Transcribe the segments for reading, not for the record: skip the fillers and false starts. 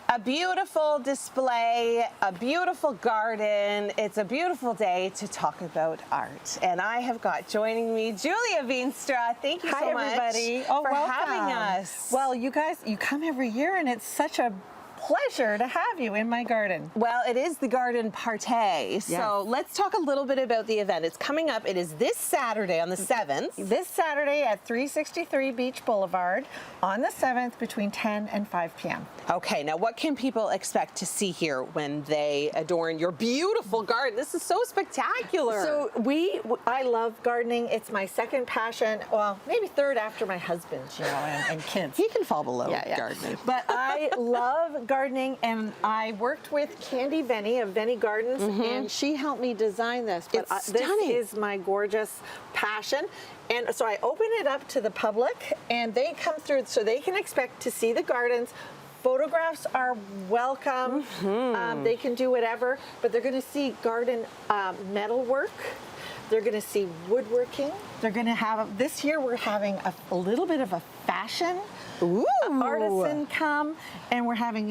A beautiful display, a beautiful garden. It's a beautiful day to talk about art. And I have got joining me Julia Veenstra. Thank you so much everybody. for having us. Well, you guys, you come every year and it's such a pleasure to have you in my garden. Well, it is the garden party. So let's talk a little bit about the event. It's coming up. It is this Saturday on the 7th. This Saturday at 363 Beach Boulevard on the 7th between 10 and 5 p.m. Okay, now what can people expect to see here when they adorn your beautiful garden? This is so spectacular. So I love gardening. It's my second passion. Well, maybe third after my husband, you know, and kids. He can fall below gardening. But I love gardening, and I worked with Candy Venny of Venny Gardens, and she helped me design this. But It's stunning. This is my gorgeous passion. And so I open it up to the public, and they come through so they can expect to see the gardens. Photographs are welcome. They can do whatever, but they're going to see garden metalwork. They're going to see woodworking. They're going to have, this year we're having a little bit of a fashion artisan come, and we're having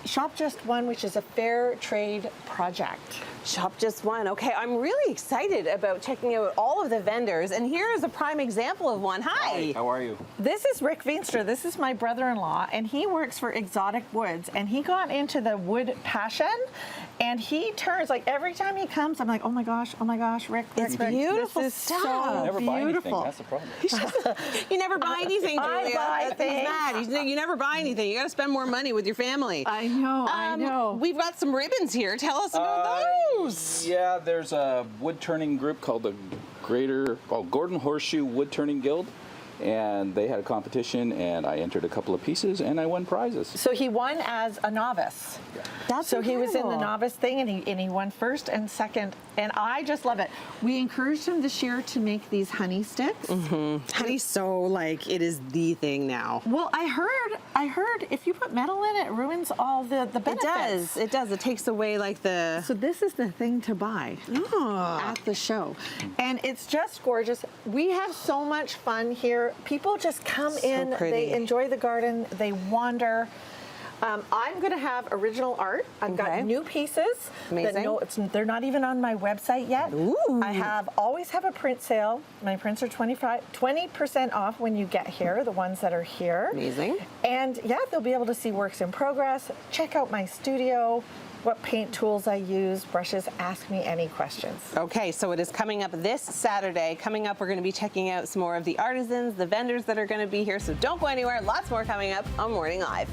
Shop Just One, which is a fair trade project. Shop Just One. Okay, I'm really excited about checking out all of the vendors, and here is a prime example of one. Hi. How are you? This is Rick Veenstra. This is my brother-in-law, and he works for Exotic Woods, and he got into the wood passion, and he turns, like every time he comes, I'm like, oh my gosh, Rick, It's Rick, beautiful this is stuff. so Never buy anything. beautiful. That's the problem. You never buy anything, Julia. I buy He's things. mad. You never buy anything. You got to spend more money with your family. I know. We've got some ribbons here. Tell us about those. Yeah, there's a wood turning group called the Gordon Horseshoe Wood Turning Guild, and they had a competition, and I entered a couple of pieces, and I won prizes. So he won as a novice. That's So he was in the incredible. novice thing, and he won first and second, and I just love it. We encouraged him this year to make these honey sticks. Honey's so like it is the thing now. Well, I heard if you put metal in it, it ruins all the benefits. It does. It takes away like the. So this is the thing to buy at the show. And it's just gorgeous. We have so much fun here. People just come in, pretty. they enjoy the garden, they wander. I'm going to have original art. I've got new pieces. Amazing. They're not even on my website yet. Ooh. I always have a print sale. My prints are 20% off when you get here, the ones that are here. Amazing. And yeah, they'll be able to see works in progress. Check out my studio, what paint tools I use, brushes. Ask me any questions. Okay, so it is coming up this Saturday. Coming up, we're going to be checking out some more of the artisans, the vendors that are going to be here. So don't go anywhere. Lots more coming up on Morning Live.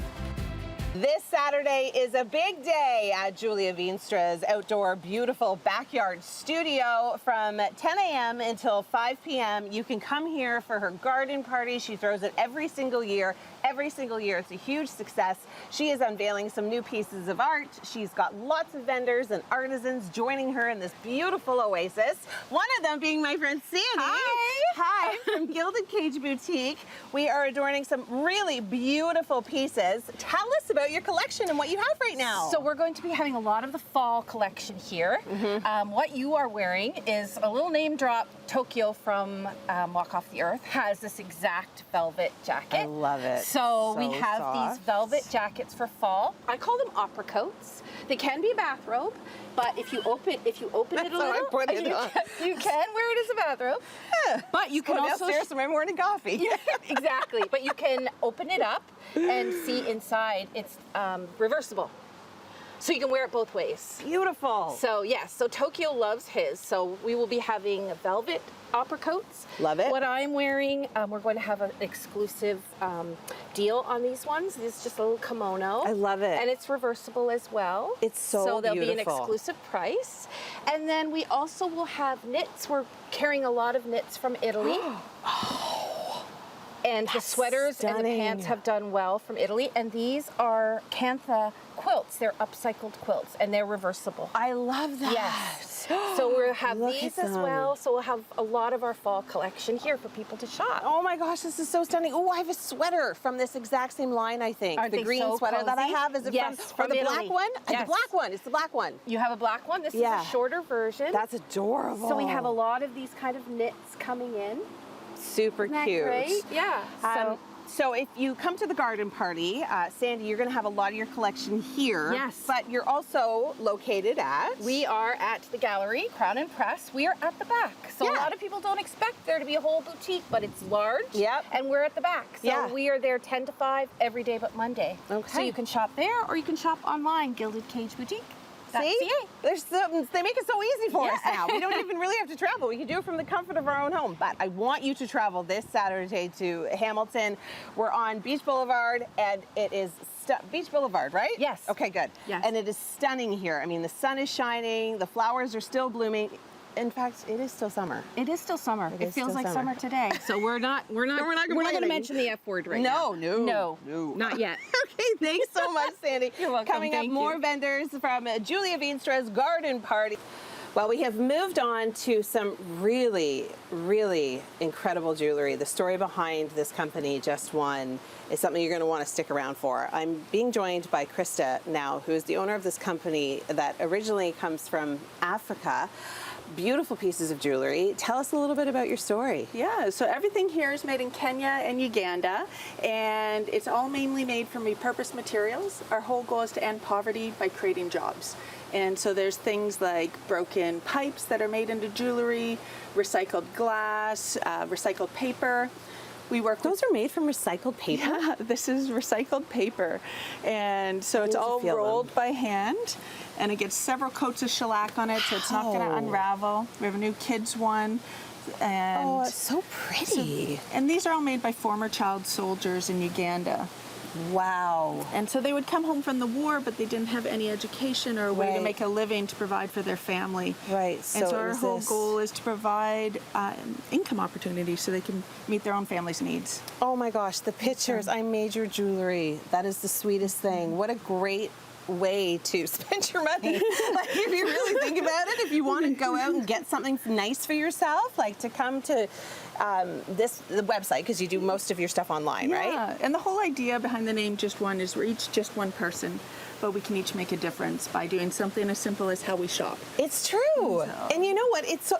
This Saturday is a big day at Julia Veenstra's outdoor beautiful backyard studio from 10 a.m. until 5 p.m. You can come here for her garden party. She throws it every single year. Every single year. It's a huge success. She is unveiling some new pieces of art. She's got lots of vendors and artisans joining her in this beautiful oasis. One of them being my friend Sandy. Hi, from Gilded Cage Boutique. We are adorning some really beautiful pieces. Tell us about your collection and what you have right now. So we're going to be having a lot of the fall collection here. What you are wearing is a little name drop. Tokyo from Walk Off the Earth has this exact velvet jacket. I love it. So we have soft. these velvet jackets for fall. I call them opera coats. They can be a bathrobe, but if you open it a little, I put it on. you can wear it as a bathrobe. But you can Going also upstairs for my morning coffee. Yeah, exactly. But you can open it up and see inside. It's reversible. So you can wear it both ways. Beautiful. So yes, so Tokyo loves his. So we will be having velvet opera coats. Love it. What I'm wearing, we're going to have an exclusive deal on these ones. This is just a little kimono. I love it. And it's reversible as well. It's so there'll be an beautiful. exclusive price. And then we also will have knits. We're carrying a lot of knits from Italy. And the sweaters and the stunning. pants have done well from Italy. And these are Cantha quilts. They're upcycled quilts, and they're reversible. I love that. Yes. So we'll have Look these at as them. well. So we'll have a lot of our fall collection here for people to shop. Oh my gosh, this is so stunning. Oh, I have a sweater from this exact same line, I think. Aren't the they green so sweater that I cozy? have, is it Yes, from from the black Italy. one? Yes. The black one, it's the black one. You have a black one. This Yeah. is a shorter version. That's adorable. So we have a lot of these kind of knits coming in. super Isn't that cute. great? Yeah. So if you come to the garden party, Sandy, you're going to have a lot of your collection here. Yes. But you're also located at... We are at the gallery, Crown and Press. We are at the back. So Yeah. a lot of people don't expect there to be a whole boutique, but it's large. Yep. And we're at the back. So Yeah. we are there 10 to 5 every day but Monday. Okay. So you can shop there or you can shop online, Gilded Cage Boutique. See? They make it so easy for us Yeah. now. We don't even really have to travel. We can do it from the comfort of our own home. But I want you to travel this Saturday to Hamilton. We're on Beach Boulevard, and it is Beach Boulevard, right? Yes. Okay, good. Yes. And it is stunning here. I mean, the sun is shining, the flowers are still blooming. In fact, it is still summer. It is still summer. It is feels still like summer. summer today. So we're not going to complaining. mention the F word right now. No. Not yet. Okay, thanks so much, Sandy. You're welcome. Coming up, Thank more you. vendors from Julia Veenstra's garden party. Well, we have moved on to some really, really incredible jewelry. The story behind this company, Just One, is something you're going to want to stick around for. I'm being joined by Krista now, who is the owner of this company that originally comes from Africa. Beautiful pieces of jewelry. Tell us a little bit about your story. Yeah, so everything here is made in Kenya and Uganda, and it's all mainly made from repurposed materials. Our whole goal is to end poverty by creating jobs. And so there's things like broken pipes that are made into jewelry, recycled glass, recycled paper. We work with Those are made from recycled paper? Yeah, this is recycled paper. And so it's need to all feel them. rolled by hand, and it gets several coats of shellac on it, so it's not going to Wow. unravel. We have a new kids one. And Oh, it's so pretty. and these are all made by former child soldiers in Uganda. Wow. And so they would come home from the war, but they didn't have any education or a way Right. to make a living to provide for their family. Right, And so so it our was whole this- goal is to provide income opportunities so they can meet their own family's needs. Oh my gosh, the pictures. I made your jewelry. That is the sweetest thing. What a great way to spend your money. Like, if you really think about it, if you want to go out and get something nice for yourself, like to come to the website, because you do most of your stuff online, right? Yeah, and the whole idea behind the name Just One is we're each just one person, but we can each make a difference by doing something as simple as how we shop. It's true. And you know what? It's so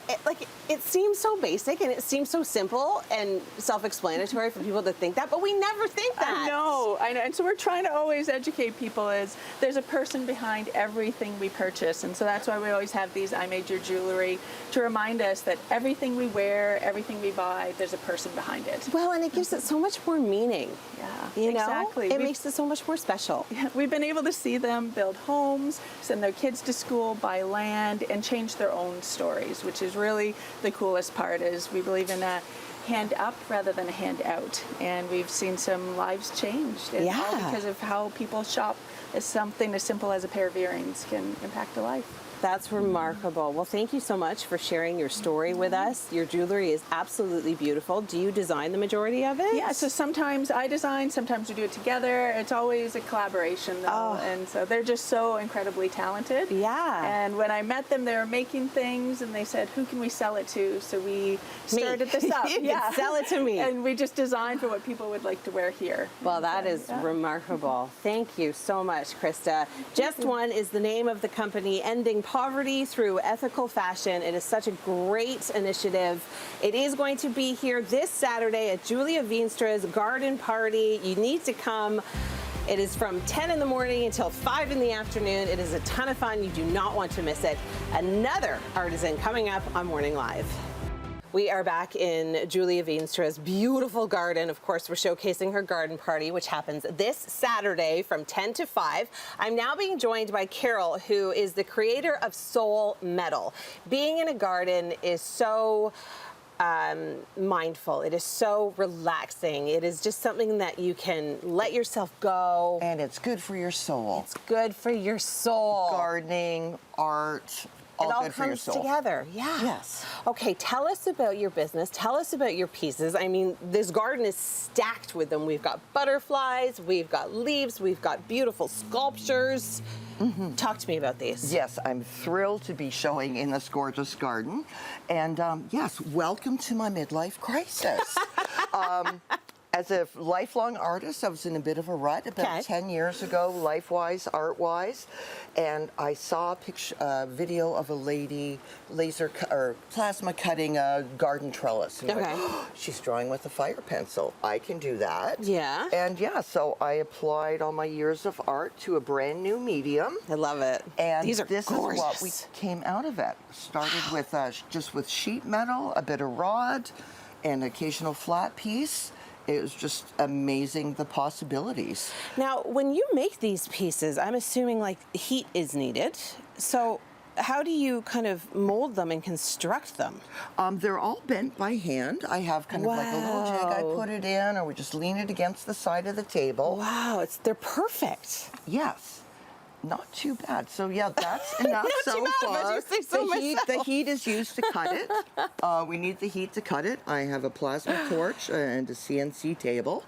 it seems so basic and it seems so simple and self-explanatory for people to think that, but we never think that. I know. And so we're trying to always educate people is there's a person behind everything we purchase. And so that's why we always have these I Made Your Jewelry to remind us that everything we wear, everything we buy, there's a person behind it. Well, and it gives it so much more meaning. Yeah, You know? exactly. It makes it so much more special. We've been able to see them build homes, send their kids to school, buy land, and change their own stories, which is really the coolest part. Is we believe in a hand up rather than a hand out, and we've seen some lives changed, and all Yeah. because of how people shop. Is something as simple as a pair of earrings can impact a life. That's remarkable. Well, thank you so much for sharing your story with us. Your jewelry is absolutely beautiful. Do you design the majority of it? Yeah, so sometimes I design, sometimes we do it together. It's always a collaboration, though, and so they're just so incredibly talented. Yeah. And when I met them, they were making things, and they said, "Who can we sell it to?" So we started this up. You can sell it to me. And we just designed for what people would like to wear here. Well, that is remarkable. Thank you so much, Krista. Just One is the name of the company, ending poverty through ethical fashion. It is such a great initiative. It is going to be here this Saturday at Julia Veenstra's garden party. You need to come. It is from 10 in the morning until 5 in the afternoon. It is a ton of fun. You do not want to miss it. Another artisan coming up on Morning Live. We are back in Julia Veenstra's beautiful garden. Of course, we're showcasing her garden party, which happens this Saturday from 10 to 5. I'm now being joined by Carol, who is the creator of Soul Metal. Being in a garden is so mindful. It is so relaxing. It is just something that you can let yourself go. And it's good for your soul. It's good for your soul. Gardening, art, all It all good for your comes soul. together. Yeah. Yes. Okay, tell us about your business. Tell us about your pieces. I mean, this garden is stacked with them. We've got butterflies, we've got leaves, we've got beautiful sculptures. Talk to me about these. Yes, I'm thrilled to be showing in this gorgeous garden. And yes, welcome to my midlife crisis. As a lifelong artist, I was in a bit of a rut about Okay. 10 years ago, life-wise, art-wise, and I saw a video of a lady or plasma cutting a garden trellis. And I'm Okay. like, "Oh, she's drawing with a fire pencil. I can do that." Yeah. And yeah, so I applied all my years of art to a brand new medium. I love it. And These are this gorgeous. is what we came out of it. Started with just with sheet metal, a bit of rod, an occasional flat piece. It was just amazing, the possibilities. Now, when you make these pieces, I'm assuming like heat is needed. So how do you kind of mold them and construct them? They're all bent by hand. I have kind of like a little jig I Wow. put it in, or we just lean it against the side of the table. Wow, they're perfect. Yes. Not too bad. So yeah, that's enough Not so too bad, but far. you say so The heat is used to cut it. We need the heat to cut it. I have a plasma torch and a CNC table,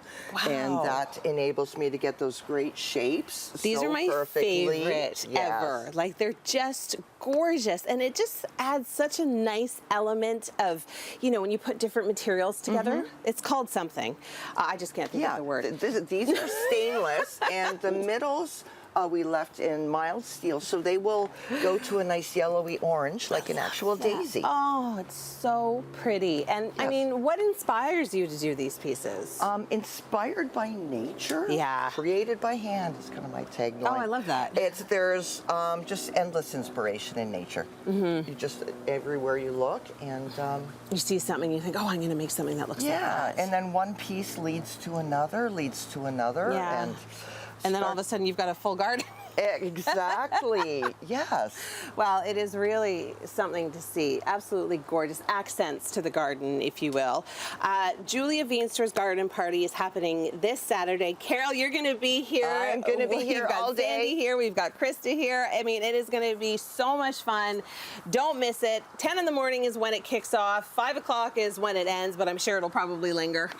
and Wow. that enables me to get those great shapes. These so are my perfectly. favorite Yes. ever. Like they're just gorgeous, and it just adds such a nice element of, when you put different materials together. It's called something. I just can't think of Yeah, the word. these are stainless, and the middles we left in mild steel, so they will go to a nice yellowy orange, like an actual daisy. Oh, it's so pretty. And I Yes. mean, what inspires you to do these pieces? Inspired by nature, Yeah. created by hand is kind of my tagline. Oh, I love that. There's just endless inspiration in nature. You just everywhere you look, and You see something, you think, oh, I'm going to make something that looks like yeah, that. and then one piece leads to another, Yeah. And then all of a sudden you've got a full garden. exactly, yes. Well, it is really something to see. Absolutely gorgeous accents to the garden, if you will. Julia Veenstra's garden party is happening this Saturday. Carol, you're going to be here. I'm gonna be here We've got all day. Sandy here. We've got Krista here. I mean, it is going to be so much fun. Don't miss it. 10 in the morning is when it kicks off. 5 o'clock is when it ends, but I'm sure it'll probably linger.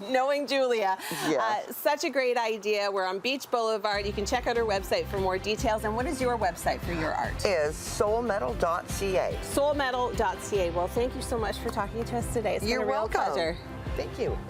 Knowing Julia. Yes. Such a great idea. We're on Beach Boulevard. You can check out our website for more details. And what is your website for your art? Is soulmetal.ca. Soulmetal.ca. Well, thank you so much for talking to us today. It's You're been a real welcome. pleasure. Thank you.